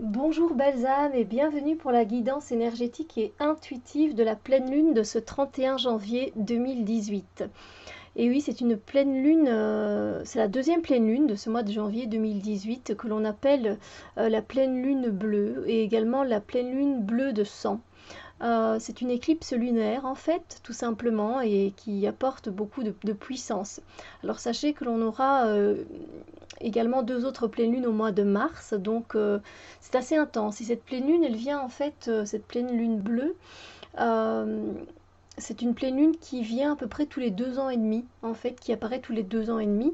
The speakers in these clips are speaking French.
Bonjour belles âmes et bienvenue pour la guidance énergétique et intuitive de la pleine lune de ce 31 janvier 2018. Et oui, c'est une pleine lune, c'est la deuxième pleine lune de ce mois de janvier 2018 que l'on appelle la pleine lune bleue et également la pleine lune bleue de sang. C'est une éclipse lunaire en fait, tout simplement, et qui apporte beaucoup de puissance. Alors sachez que l'on aura également deux autres pleines lunes au mois de mars, donc c'est assez intense. Et cette pleine lune, elle vient en fait, cette pleine lune bleue, euh, c'est une pleine lune qui vient à peu près tous les 2 ans et demi, en fait, qui apparaît tous les 2 ans et demi.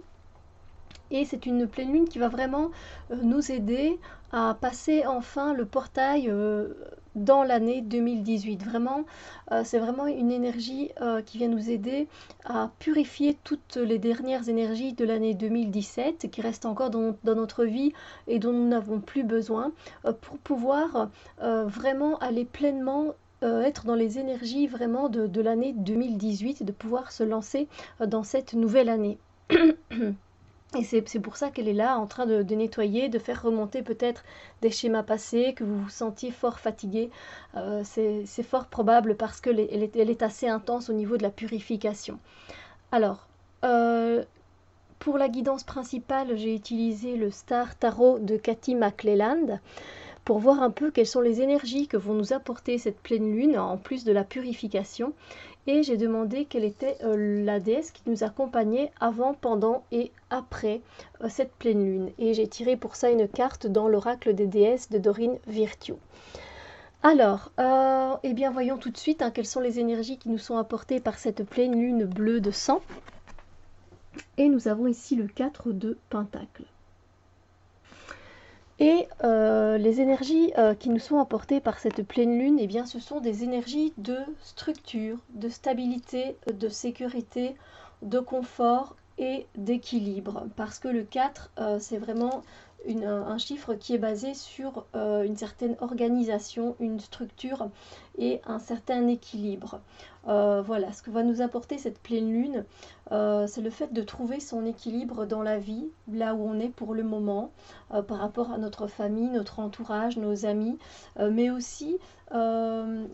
Et c'est une pleine lune qui va vraiment nous aider à passer enfin le portail dans l'année 2018. Vraiment, c'est vraiment une énergie qui vient nous aider à purifier toutes les dernières énergies de l'année 2017 qui restent encore dans notre vie et dont nous n'avons plus besoin pour pouvoir vraiment aller pleinement être dans les énergies vraiment de l'année 2018 et de pouvoir se lancer dans cette nouvelle année. Et c'est pour ça qu'elle est là, en train de nettoyer, de faire remonter peut-être des schémas passés, que vous vous sentiez fort fatigué. C'est fort probable parce qu'elle est assez intense au niveau de la purification. Alors, pour la guidance principale, j'ai utilisé le Star Tarot de Cathy McClelland pour voir un peu quelles sont les énergies que vont nous apporter cette pleine lune, en plus de la purification. Et j'ai demandé quelle était la déesse qui nous accompagnait avant, pendant et après cette pleine lune. Et j'ai tiré pour ça une carte dans l'oracle des déesses de Dorine Virtue. Alors, eh bien voyons tout de suite quelles sont les énergies qui nous sont apportées par cette pleine lune bleue de sang. Et nous avons ici le 4 de Pentacle. Et les énergies qui nous sont apportées par cette pleine lune, eh bien, ce sont des énergies de structure, de stabilité, de sécurité, de confort et d'équilibre. Parce que le 4, c'est vraiment un chiffre qui est basé sur une certaine organisation, une structure et un certain équilibre. Voilà, ce que va nous apporter cette pleine lune, c'est le fait de trouver son équilibre dans la vie, là où on est pour le moment, par rapport à notre famille, notre entourage, nos amis, mais aussi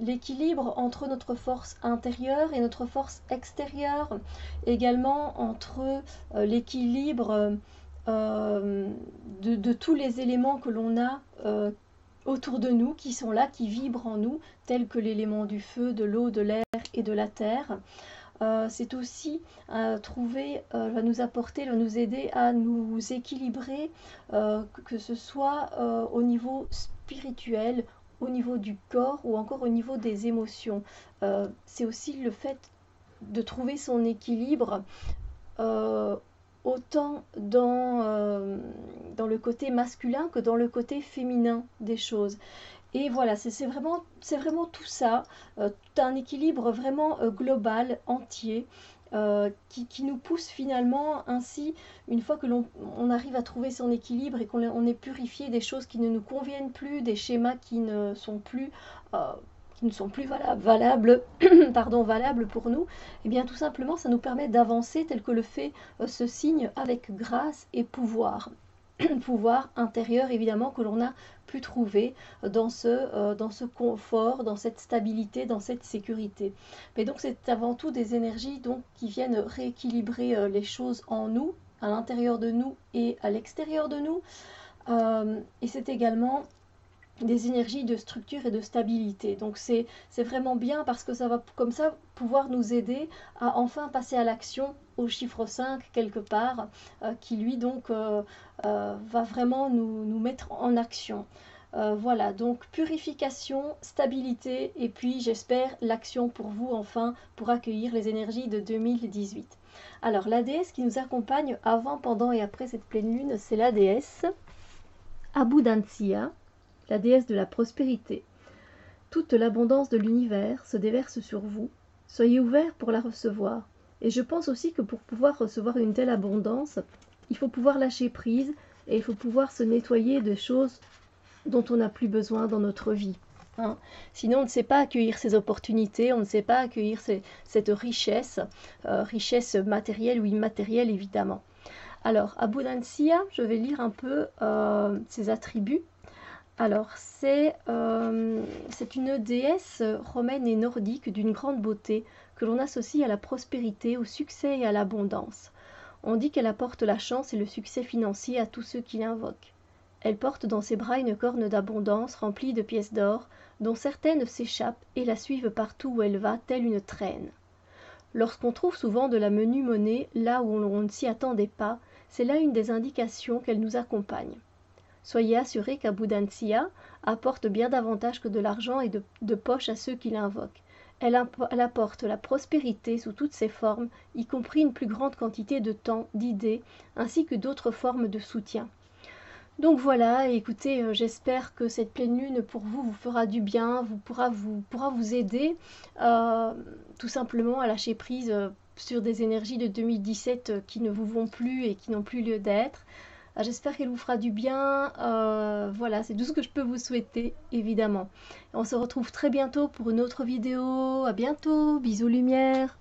l'équilibre entre notre force intérieure et notre force extérieure, également entre l'équilibre de tous les éléments que l'on a autour de nous, qui sont là, qui vibrent en nous, tels que l'élément du feu, de l'eau, de l'air et de la terre. C'est aussi trouver, va nous apporter, va nous aider à nous équilibrer, que ce soit au niveau spirituel, au niveau du corps ou encore au niveau des émotions. C'est aussi le fait de trouver son équilibre euh, autant dans le côté masculin que dans le côté féminin des choses. Et voilà, c'est vraiment tout ça, tout un équilibre vraiment global, entier, qui nous pousse finalement ainsi, une fois que on arrive à trouver son équilibre et qu'on est purifié des choses qui ne nous conviennent plus, des schémas euh, qui ne sont plus valables, pardon, valables pour nous, et bien tout simplement ça nous permet d'avancer tel que le fait ce signe avec grâce et pouvoir. Pouvoir intérieur évidemment que l'on a pu trouver dans ce confort, dans cette stabilité, dans cette sécurité. Mais donc c'est avant tout des énergies donc, qui viennent rééquilibrer les choses en nous, à l'intérieur de nous et à l'extérieur de nous. Et c'est également des énergies de structure et de stabilité. Donc c'est vraiment bien parce que ça va comme ça pouvoir nous aider à enfin passer à l'action au chiffre 5 quelque part, qui lui donc va vraiment nous mettre en action. Voilà, donc purification, stabilité et puis j'espère l'action pour vous enfin pour accueillir les énergies de 2018. Alors la déesse qui nous accompagne avant, pendant et après cette pleine lune, c'est la déesse Abundancia, la déesse de la prospérité. Toute l'abondance de l'univers se déverse sur vous. Soyez ouverts pour la recevoir. Et je pense aussi que pour pouvoir recevoir une telle abondance, il faut pouvoir lâcher prise et il faut pouvoir se nettoyer de choses dont on n'a plus besoin dans notre vie. Hein. Sinon, on ne sait pas accueillir ces opportunités, on ne sait pas accueillir cette richesse, richesse matérielle ou immatérielle évidemment. Alors, Abundancia, je vais lire un peu ses attributs. Alors, c'est une déesse romaine et nordique d'une grande beauté que l'on associe à la prospérité, au succès et à l'abondance. On dit qu'elle apporte la chance et le succès financier à tous ceux qui l'invoquent. Elle porte dans ses bras une corne d'abondance remplie de pièces d'or, dont certaines s'échappent et la suivent partout où elle va, telle une traîne. Lorsqu'on trouve souvent de la menue monnaie là où on ne s'y attendait pas, c'est là une des indications qu'elle nous accompagne. Soyez assurés qu'Abundancia apporte bien davantage que de l'argent et de poche à ceux qui l'invoquent. Elle apporte la prospérité sous toutes ses formes, y compris une plus grande quantité de temps, d'idées, ainsi que d'autres formes de soutien. Donc voilà, écoutez, j'espère que cette pleine lune pour vous vous fera du bien, pourra vous aider tout simplement à lâcher prise sur des énergies de 2017 qui ne vous vont plus et qui n'ont plus lieu d'être. J'espère qu'elle vous fera du bien. Voilà, c'est tout ce que je peux vous souhaiter, évidemment. On se retrouve très bientôt pour une autre vidéo. À bientôt, bisous lumière.